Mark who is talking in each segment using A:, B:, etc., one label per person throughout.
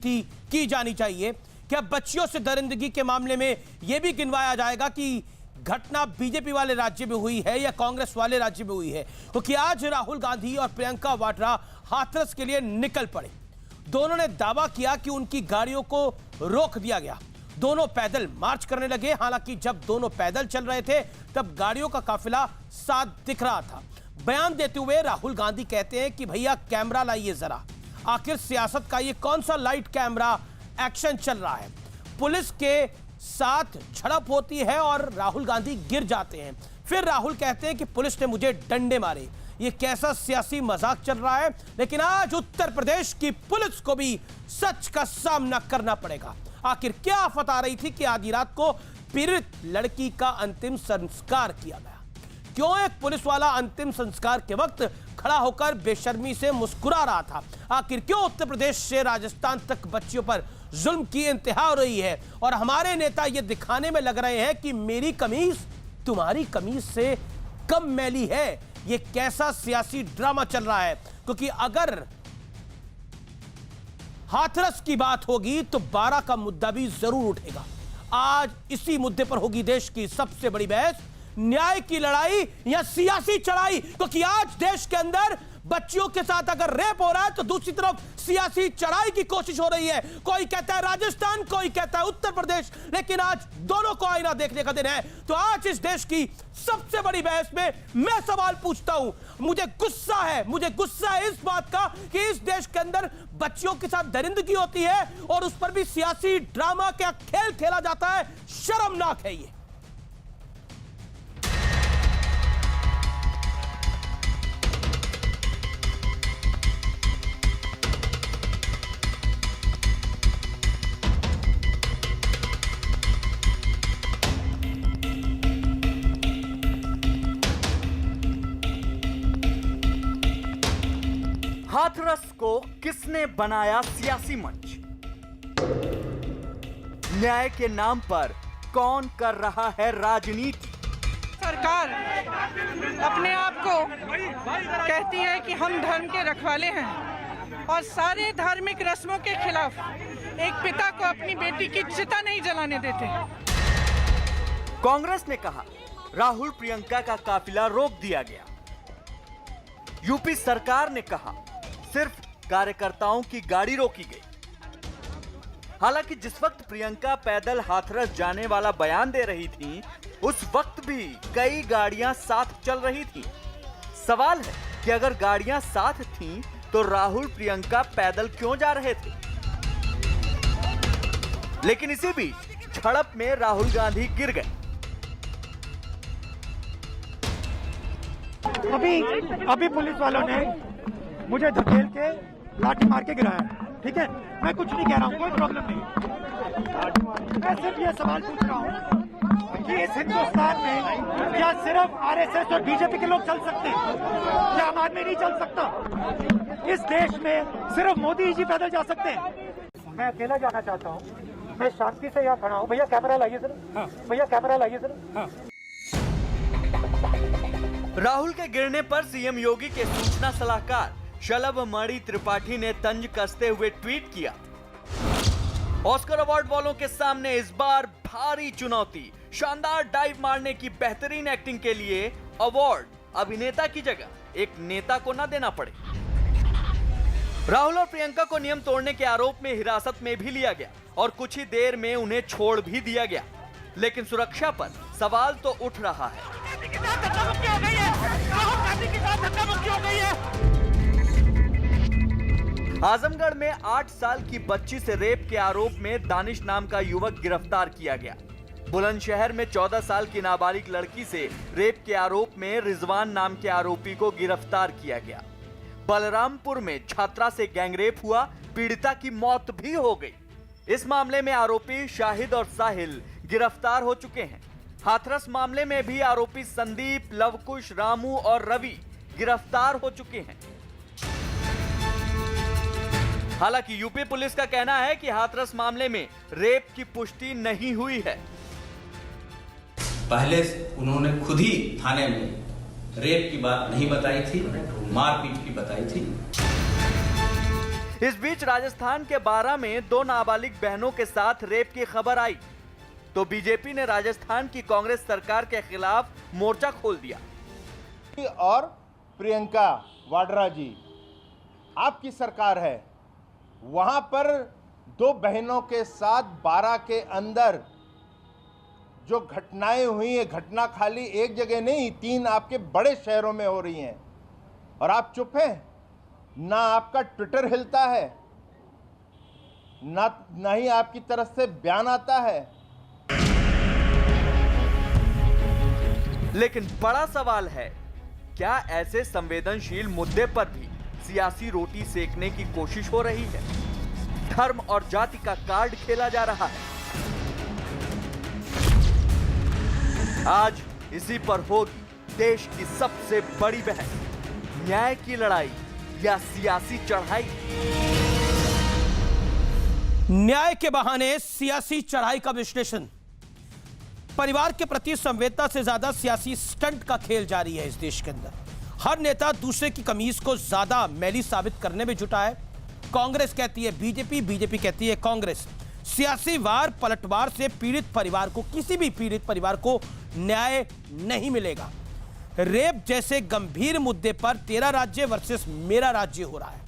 A: की जानी चाहिए। क्या बच्चियों से दरिंदगी के मामले में यह भी गिनवाया जाएगा कि घटना बीजेपी वाले राज्य में हुई है या कांग्रेस वाले राज्य में हुई है? क्योंकि आज राहुल गांधी और प्रियंका वाड्रा हाथरस के लिए निकल पड़े। दोनों ने दावा किया कि उनकी गाड़ियों को रोक दिया गया। दोनों पैदल मार्च करने लगे। हालांकि जब दोनों पैदल चल रहे थे तब गाड़ियों का काफिला साथ दिख रहा था। बयान देते हुए राहुल गांधी कहते हैं कि भैया कैमरा लाइए जरा। आखिर सियासत का ये कौन सा लाइट कैमरा एक्शन चल रहा है? पुलिस के साथ झड़प होती है और राहुल गांधी गिर जाते हैं। फिर राहुल कहते हैं कि पुलिस ने मुझे डंडे मारे। ये कैसा सियासी मजाक चल रहा है? लेकिन आज उत्तर प्रदेश की पुलिस को भी सच का सामना करना पड़ेगा। आखिर क्या आफत आ रही थी कि आधी रात को पीड़ित लड़की का अंतिम संस्कार किया गया? क्यों एक पुलिस वाला अंतिम संस्कार के वक्त खड़ा होकर बेशर्मी से मुस्कुरा रहा था? आखिर क्यों उत्तर प्रदेश से राजस्थान तक बच्चियों पर जुल्म की इंतहा हो रही है और हमारे नेता ये दिखाने में लग रहे हैं कि मेरी कमीज तुम्हारी कमीज से कम मैली है? ये कैसा सियासी ड्रामा चल रहा है? क्योंकि अगर हाथरस की बात होगी तो 12 का मुद्दा भी जरूर उठेगा। आज इसी मुद्दे पर होगी देश की सबसे बड़ी बहस, न्याय की लड़ाई या सियासी चढ़ाई। क्योंकि आज देश के अंदर बच्चियों के साथ अगर रेप हो रहा है तो दूसरी तरफ सियासी चढ़ाई की कोशिश हो रही है। कोई कहता है राजस्थान, कोई कहता है उत्तर प्रदेश, लेकिन आज दोनों को आईना देखने का दिन है। तो आज इस देश की सबसे बड़ी बहस में मैं सवाल पूछता हूं। मुझे गुस्सा है इस बात का कि इस देश के अंदर बच्चियों के साथ दरिंदगी होती है और उस पर भी सियासी ड्रामा का खेल खेला जाता है। शर्मनाक है ये।
B: हाथरस को किसने बनाया सियासी मंच? न्याय के नाम पर कौन कर रहा है राजनीति?
C: सरकार अपने आप को कहती है कि हम धर्म के रखवाले हैं और सारे धार्मिक रस्मों के खिलाफ एक पिता को अपनी बेटी की चिता नहीं जलाने देते।
B: कांग्रेस ने कहा राहुल प्रियंका का काफिला रोक दिया गया। यूपी सरकार ने कहा सिर्फ कार्यकर्ताओं की गाड़ी रोकी गई। हालांकि जिस वक्त प्रियंका पैदल हाथरस जाने वाला बयान दे रही थी उस वक्त भी कई गाड़ियां साथ चल रही थी। सवाल है कि अगर गाड़ियां साथ थीं तो राहुल प्रियंका पैदल क्यों जा रहे थे? लेकिन इसी बीच झड़प में राहुल गांधी गिर गए।
D: अभी पुलिस वालों ने मुझे धकेल के लाठी मार के गिराया। ठीक है, मैं कुछ नहीं कह रहा हूँ, कोई प्रॉब्लम नहीं। मैं सिर्फ ये सवाल पूछ रहा हूँ कि इस हिंदुस्तान में क्या सिर्फ आरएसएस और बीजेपी के लोग चल सकते हैं? क्या आम आदमी नहीं चल सकता? इस देश में सिर्फ मोदी जी पैदल जा सकते हैं? मैं अकेला जाना चाहता हूँ। मैं शांति से यहाँ खड़ा हूँ। भैया कैमरा लाइए सर। भैया कैमरा लाइए सर।
B: राहुल के गिरने पर सीएम योगी के सूचना सलाहकार शलभ मणि त्रिपाठी ने तंज कसते हुए ट्वीट किया, ऑस्कर अवार्ड वालों के सामने इस बार भारी चुनौती। शानदार डाइव मारने की बेहतरीन एक्टिंग के लिए अवार्ड अभिनेता की जगह एक नेता को न देना पड़े। राहुल और प्रियंका को नियम तोड़ने के आरोप में हिरासत में भी लिया गया और कुछ ही देर में उन्हें छोड़ भी दिया गया। लेकिन सुरक्षा पर सवाल तो उठ रहा है। आजमगढ़ में 8 साल की बच्ची से रेप के आरोप में दानिश नाम का युवक गिरफ्तार किया गया। बुलंदशहर में 14 साल की नाबालिग लड़की से रेप के आरोप में रिजवान नाम के आरोपी को गिरफ्तार किया गया। बलरामपुर में छात्रा से गैंगरेप हुआ, पीड़िता की मौत भी हो गई। इस मामले में आरोपी शाहिद और साहिल गिरफ्तार हो चुके हैं। हाथरस मामले में भी आरोपी संदीप, लवकुश, रामू और रवि गिरफ्तार हो चुके हैं। हालांकि यूपी पुलिस का कहना है कि हाथरस मामले में रेप की पुष्टि नहीं हुई है।
E: पहले उन्होंने खुद ही थाने में रेप की बात नहीं बताई थी, मारपीट की बताई थी।
B: इस बीच राजस्थान के बारां में 2 नाबालिग बहनों के साथ रेप की खबर आई तो बीजेपी ने राजस्थान की कांग्रेस सरकार के खिलाफ मोर्चा खोल दिया।
F: और प्रियंका वाड्रा जी, आपकी सरकार है, वहां पर 2 बहनों के साथ 12 के अंदर जो घटनाएं हुई है, घटना खाली एक जगह नहीं, 3 आपके बड़े शहरों में हो रही हैं और आप चुप हैं। ना आपका ट्विटर हिलता है, ना ही आपकी तरफ से बयान आता है।
B: लेकिन बड़ा सवाल है, क्या ऐसे संवेदनशील मुद्दे पर भी सियासी रोटी सेकने की कोशिश हो रही है? धर्म और जाति का कार्ड खेला जा रहा है। आज इसी पर होगी देश की सबसे बड़ी बहस, न्याय की लड़ाई या सियासी चढ़ाई।
A: न्याय के बहाने सियासी चढ़ाई का विश्लेषण। परिवार के प्रति संवेदना से ज्यादा सियासी स्टंट का खेल जारी है इस देश के अंदर। हर नेता दूसरे की कमीज को ज्यादा मैली साबित करने में जुटा है। कांग्रेस कहती है बीजेपी, बीजेपी कहती है कांग्रेस। सियासी वार पलटवार से पीड़ित परिवार को, किसी भी पीड़ित परिवार को न्याय नहीं मिलेगा। रेप जैसे गंभीर मुद्दे पर तेरा राज्य वर्सेस मेरा राज्य हो रहा है।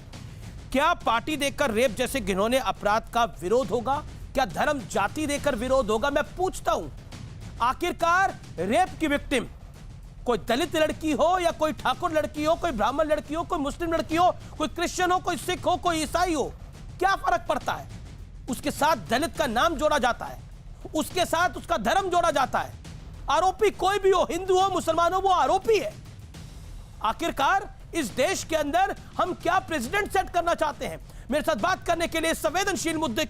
A: क्या पार्टी देकर रेप जैसे घिनौने अपराध का विरोध होगा? क्या धर्म जाति देकर विरोध होगा? मैं पूछता हूं, आखिरकार रेप की विक्टिम कोई दलित लड़की हो या कोई ठाकुर लड़की हो, कोई ब्राह्मण लड़की हो, कोई मुस्लिम लड़की हो, कोई क्रिश्चियन हो, कोई सिख हो, कोई ईसाई हो, क्या फर्क पड़ता है? उसके साथ दलित का नाम जोड़ा जाता है, उसके साथ उसका धर्म जोड़ा जाता है। आरोपी कोई भी हो, हिंदू हो, मुसलमान हो, वो आरोपी है। आखिरकार इस देश के अंदर हम क्या प्रेसिडेंट सेट करना चाहते हैं? मेरे साथ बात करने के लिए संवेदनशील मुद्दे